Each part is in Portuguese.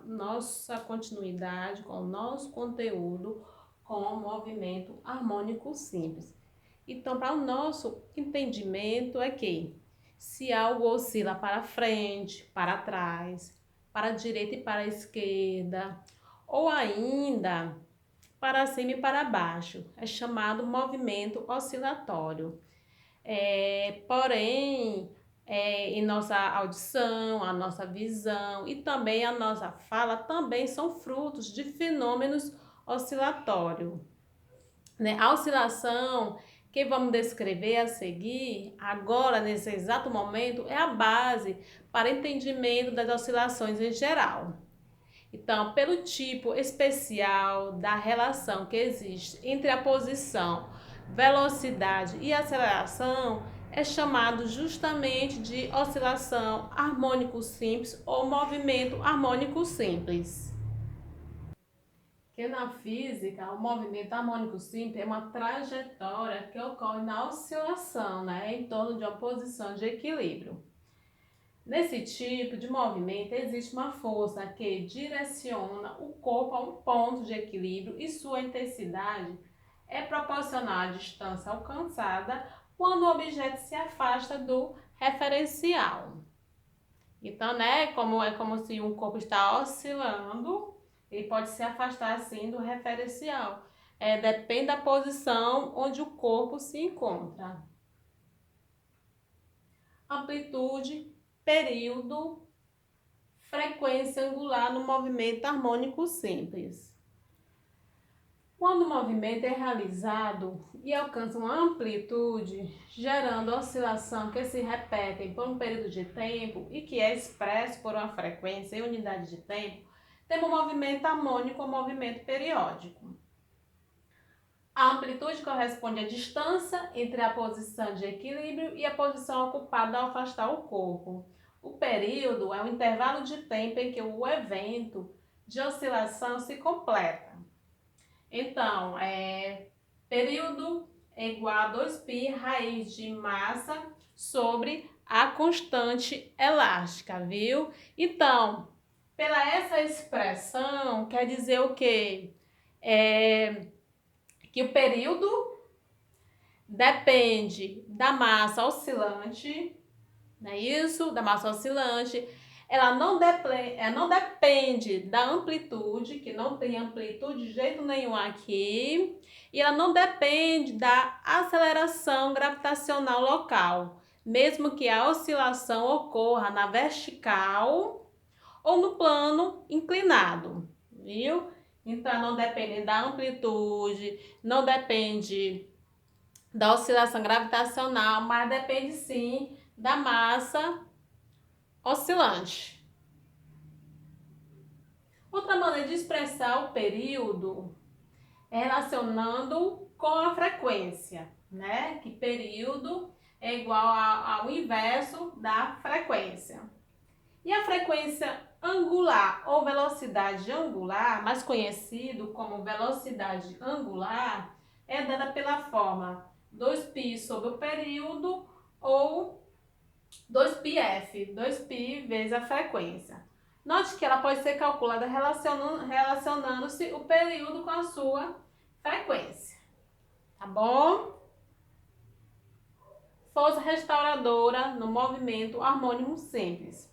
nossa continuidade com o nosso conteúdo com o movimento harmônico simples. Então, para o nosso entendimento é que se algo oscila para frente, para trás, para a direita e para a esquerda, ou ainda para cima e para baixo, é chamado movimento oscilatório. Porém, em nossa audição, a nossa visão e também a nossa fala também são frutos de fenômenos oscilatórios, né? A oscilação que vamos descrever a seguir, agora nesse exato momento, é a base para entendimento das oscilações em geral. Então, pelo tipo especial da relação que existe entre a posição, velocidade e aceleração, é chamado justamente de oscilação harmônico simples ou movimento harmônico simples. Que na física, o movimento harmônico simples é uma trajetória que ocorre na oscilação, né, em torno de uma posição de equilíbrio. Nesse tipo de movimento existe uma força que direciona o corpo a um ponto de equilíbrio e sua intensidade é proporcional à distância alcançada quando o objeto se afasta do referencial. Então, né, é como se um corpo está oscilando, ele pode se afastar assim do referencial. Depende da posição onde o corpo se encontra. Amplitude, período, frequência angular no movimento harmônico simples. Quando o movimento é realizado e alcança uma amplitude, gerando oscilação que se repetem por um período de tempo e que é expresso por uma frequência em unidade de tempo, temos o movimento harmônico ou movimento periódico. A amplitude corresponde à distância entre a posição de equilíbrio e a posição ocupada ao afastar o corpo. O período é o intervalo de tempo em que o evento de oscilação se completa. Então, período é igual a 2π raiz de massa sobre a constante elástica, viu? Então, pela essa expressão, quer dizer o quê? Que o período depende da massa oscilante, não é isso? Da massa oscilante. Ela não depende da amplitude, que não tem amplitude de jeito nenhum aqui. E ela não depende da aceleração gravitacional local, mesmo que a oscilação ocorra na vertical ou no plano inclinado, viu? Então, não depende da amplitude, não depende da oscilação gravitacional, mas depende sim da massa oscilante. Outra maneira de expressar o período é relacionando com a frequência, né? Que período é igual ao inverso da frequência. E a frequência angular ou velocidade angular, mais conhecido como velocidade angular, é dada pela forma 2π sobre o período ou 2πf, 2π vezes a frequência. Note que ela pode ser calculada relacionando-se o período com a sua frequência, tá bom? Força restauradora no movimento harmônico simples.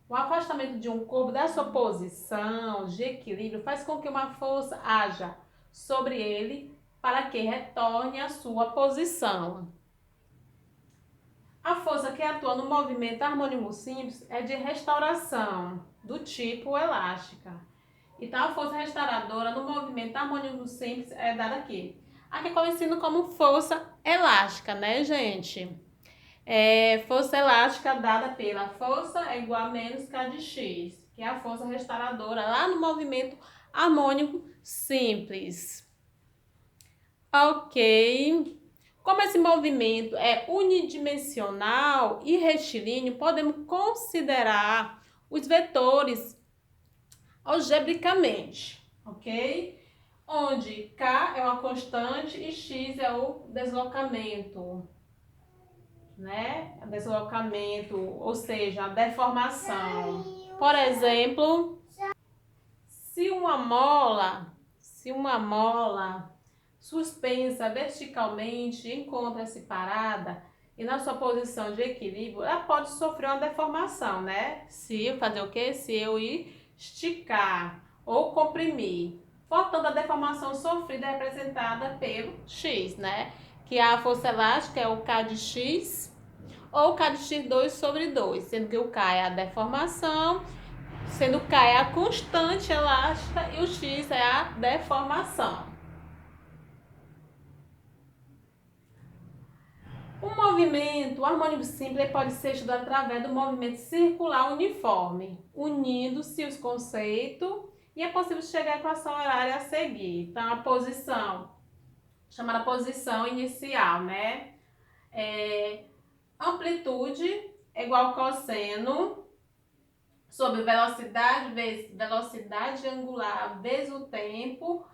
O afastamento de um corpo da sua posição de equilíbrio faz com que uma força haja sobre ele para que retorne à sua posição. A força que atua no movimento harmônico simples é de restauração, do tipo elástica. Então, a força restauradora no movimento harmônico simples é dada aqui. Aqui é conhecido como força elástica, né, gente? Força elástica dada pela força é igual a menos K de X, que é a força restauradora lá no movimento harmônico simples. Ok. Como esse movimento é unidimensional e retilíneo, podemos considerar os vetores algebricamente, ok? Onde K é uma constante e X é o deslocamento, né? Deslocamento, ou seja, a deformação. Por exemplo, se uma mola suspensa verticalmente encontra-se parada e na sua posição de equilíbrio, ela pode sofrer uma deformação, né? Se eu fazer o quê? Se eu esticar ou comprimir. Portanto, a deformação sofrida é representada pelo X, né? Que a força elástica é o K de X ou K de X2 sobre 2, sendo que o K é a deformação, sendo K é a constante elástica e o X é a deformação. O movimento harmônico simples pode ser estudado através do movimento circular uniforme, unindo-se os conceitos e é possível chegar à equação horária a seguir. Então, a posição, chamada posição inicial, né? Amplitude é igual ao cosseno sobre velocidade vezes velocidade angular vezes o tempo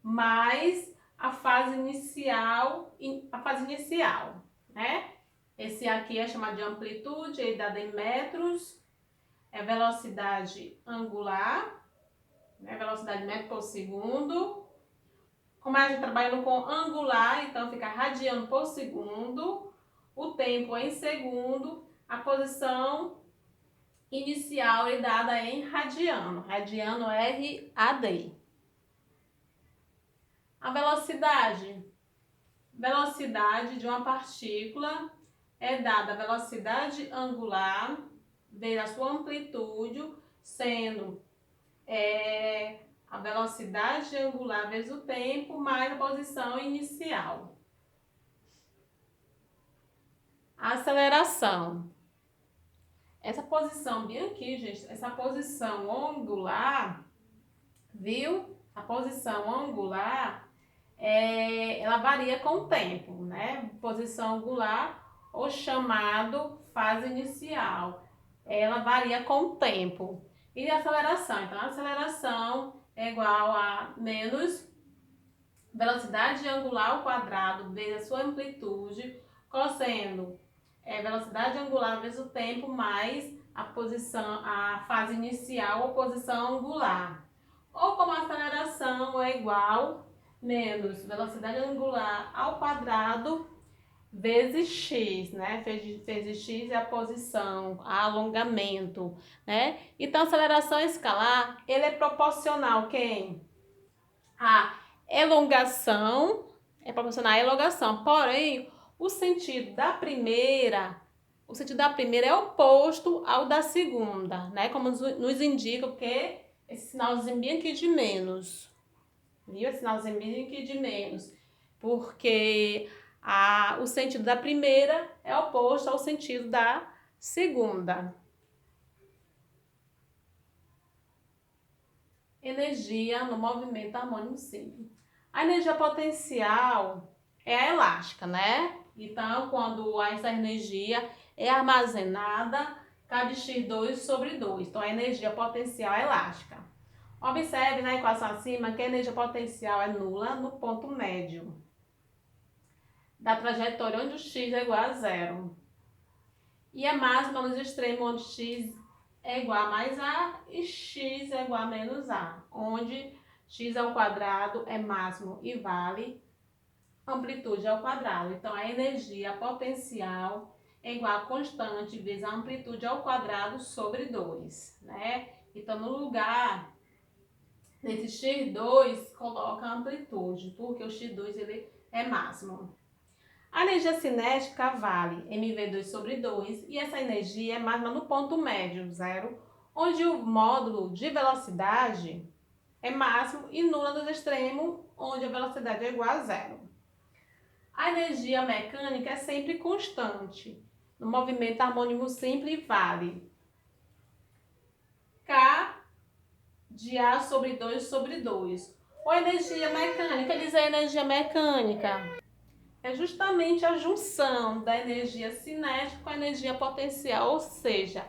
mais a fase inicial, né? Esse aqui é chamado de amplitude, é dado em metros, é velocidade angular, né? Velocidade metro por segundo. Como a gente trabalhando com angular, então fica radiano por segundo, o tempo em segundo, a posição inicial é dada em radiano, radiano RAD. A velocidade de uma partícula é dada a velocidade angular vezes a sua amplitude, sendo a velocidade angular vezes o tempo mais a posição inicial. A aceleração. Essa posição bem aqui, gente, essa posição angular, viu? A posição angular, ela varia com o tempo, né? Posição angular, ou chamado fase inicial, ela varia com o tempo. E a aceleração? Então, a aceleração é igual a menos velocidade angular ao quadrado vezes a sua amplitude, cosseno velocidade angular vezes o tempo mais a fase inicial ou posição angular. Ou como a aceleração é igual menos velocidade angular ao quadrado vezes x, né? Vezes x é a posição, a alongamento, né? Então, a aceleração escalar, ele é proporcional quem? A elongação, é proporcional à elongação, porém, o sentido da primeira é oposto ao da segunda, né? Como nos indica o que? Esse sinalzinho bem aqui de menos. Viu? Esse sinalzinho bem aqui de menos. Porque o sentido da primeira é oposto ao sentido da segunda. Energia no movimento harmônico simples. A energia potencial é a elástica, né? Então, quando essa energia é armazenada, K de X2 sobre 2. Então, a energia potencial é elástica. Observe na equação acima que a energia potencial é nula no ponto médio da trajetória onde o x é igual a zero. E é máxima nos extremos onde x é igual a mais a e x é igual a menos a, onde x ao quadrado é máximo e vale amplitude ao quadrado. Então, a energia potencial é igual a constante vezes a amplitude ao quadrado sobre 2, né? Então, no lugar desse x2, coloca a amplitude, porque o x2 ele é máximo. A energia cinética vale mv2 sobre 2 e essa energia é máxima no ponto médio, zero, onde o módulo de velocidade é máximo e nula nos extremos, onde a velocidade é igual a zero. A energia mecânica é sempre constante. No movimento harmônico simples vale K de A sobre 2 sobre 2. Ou energia mecânica, diz a energia mecânica é justamente a junção da energia cinética com a energia potencial, ou seja,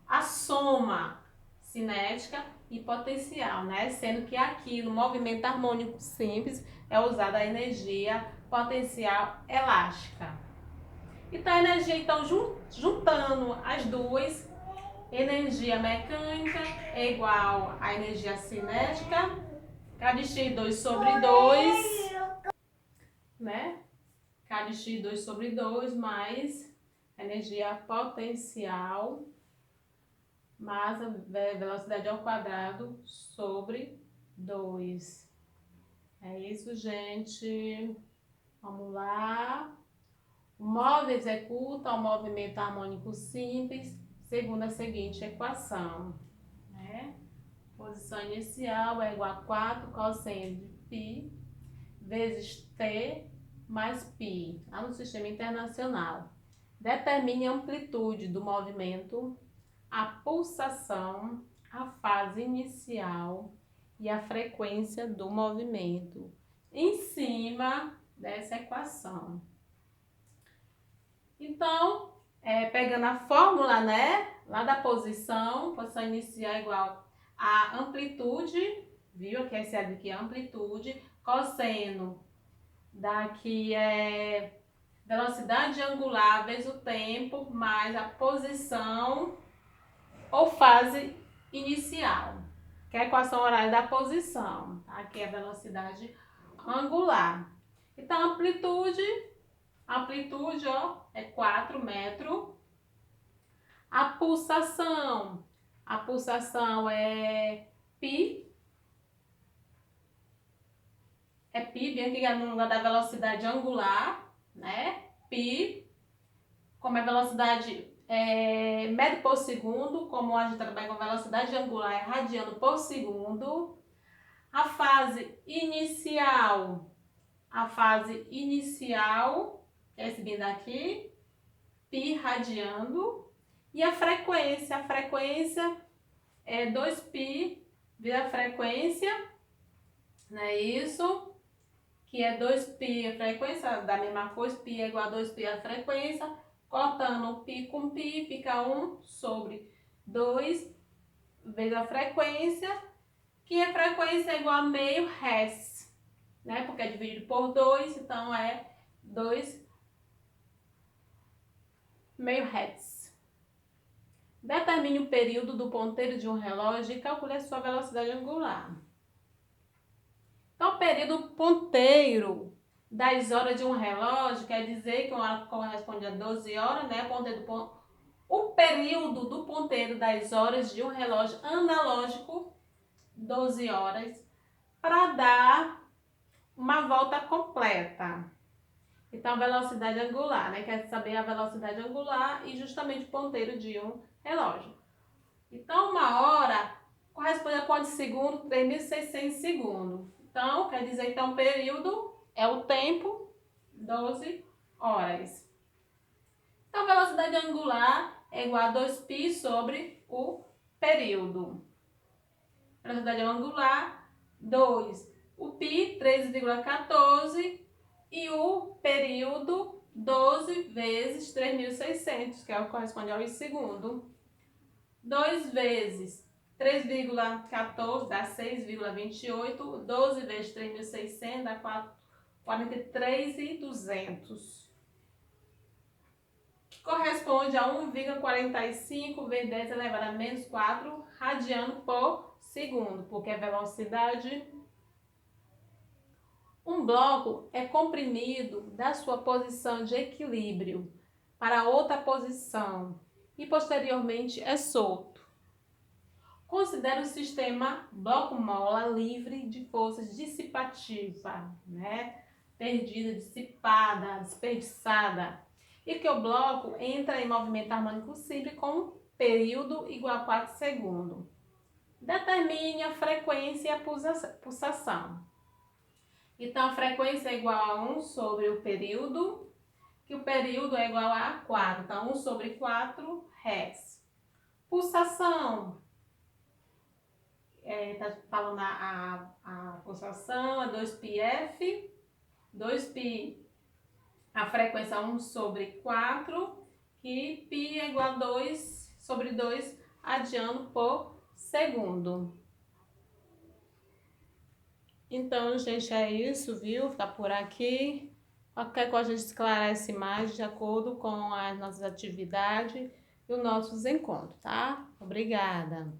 a soma cinética e potencial, né? Sendo que aqui no movimento harmônico simples é usada a energia potencial elástica. Então, a energia, juntando as duas, Energia mecânica é igual a energia cinética, KX2 sobre 2, né? KX2 sobre 2 mais energia potencial, massa, velocidade ao quadrado sobre 2. É isso, gente. Vamos lá. O móvel executa o movimento harmônico simples segundo a seguinte equação, né? Posição inicial é igual a 4 cosseno de π vezes t mais π, lá no sistema internacional. Determine a amplitude do movimento, a pulsação, a fase inicial e a frequência do movimento em cima dessa equação. Então, pegando a fórmula, né, lá da posição inicial é igual a amplitude, viu? Aqui essa aqui é a amplitude, cosseno daqui é velocidade angular vezes o tempo mais a posição ou fase inicial, que é a equação horária da posição. Aqui é a velocidade angular. Então, amplitude, ó, é 4 metros. A pulsação é π. É π, bem aqui no lugar da velocidade angular, né? Π, como é velocidade metro por segundo, como a gente trabalha com velocidade angular, é radiano por segundo. A fase inicial, que é esse bem daqui, π radiando. E a frequência é 2π, vira a frequência, não é isso? Que é 2π a frequência, da mesma coisa, π é igual a 2π a frequência, cortando π com π, fica 1 sobre 2 vezes a frequência, que a frequência é igual a meio Hz, né? Porque é dividido por 2, então é 2 meio Hz. Determine o período do ponteiro de um relógio e calcule a sua velocidade angular. Então, o período ponteiro das horas de um relógio quer dizer que uma hora corresponde a 12 horas, né? O período do ponteiro das horas de um relógio analógico, 12 horas, para dar uma volta completa. Então, velocidade angular, né? Quer saber a velocidade angular e justamente o ponteiro de um relógio. Então, uma hora corresponde a quantos segundos? 3.600 segundos. Então, quer dizer, então, o período é o tempo, 12 horas. Então, a velocidade angular é igual a 2π sobre o período. Velocidade angular, 2. O π, 3,14. E o período, 12 vezes 3.600, que é o que corresponde ao segundo. 2 vezes 3,14 dá 6,28. 12 vezes 3.600 dá 43.200. Que corresponde a 1,45 vezes 10 elevado a menos 4 radiano por segundo, porque é velocidade. Um bloco é comprimido da sua posição de equilíbrio para outra posição e posteriormente é solto. Considere o sistema bloco-mola livre de forças dissipativa, né? Perdida, dissipada, desperdiçada. E que o bloco entra em movimento harmônico simples com período igual a 4 segundos. Determine a frequência e a pulsação. Então, a frequência é igual a 1 sobre o período, que o período é igual a 4. Então, 1 sobre 4 Hz. Pulsação. Está falando a pulsação, é 2πf. 2π, a frequência é 1 sobre 4, que π é igual a 2 sobre 2 radiano por segundo. Então, gente, é isso, viu? Fica por aqui. Qualquer coisa a gente esclarece mais de acordo com as nossas atividades e os nossos encontros, tá? Obrigada.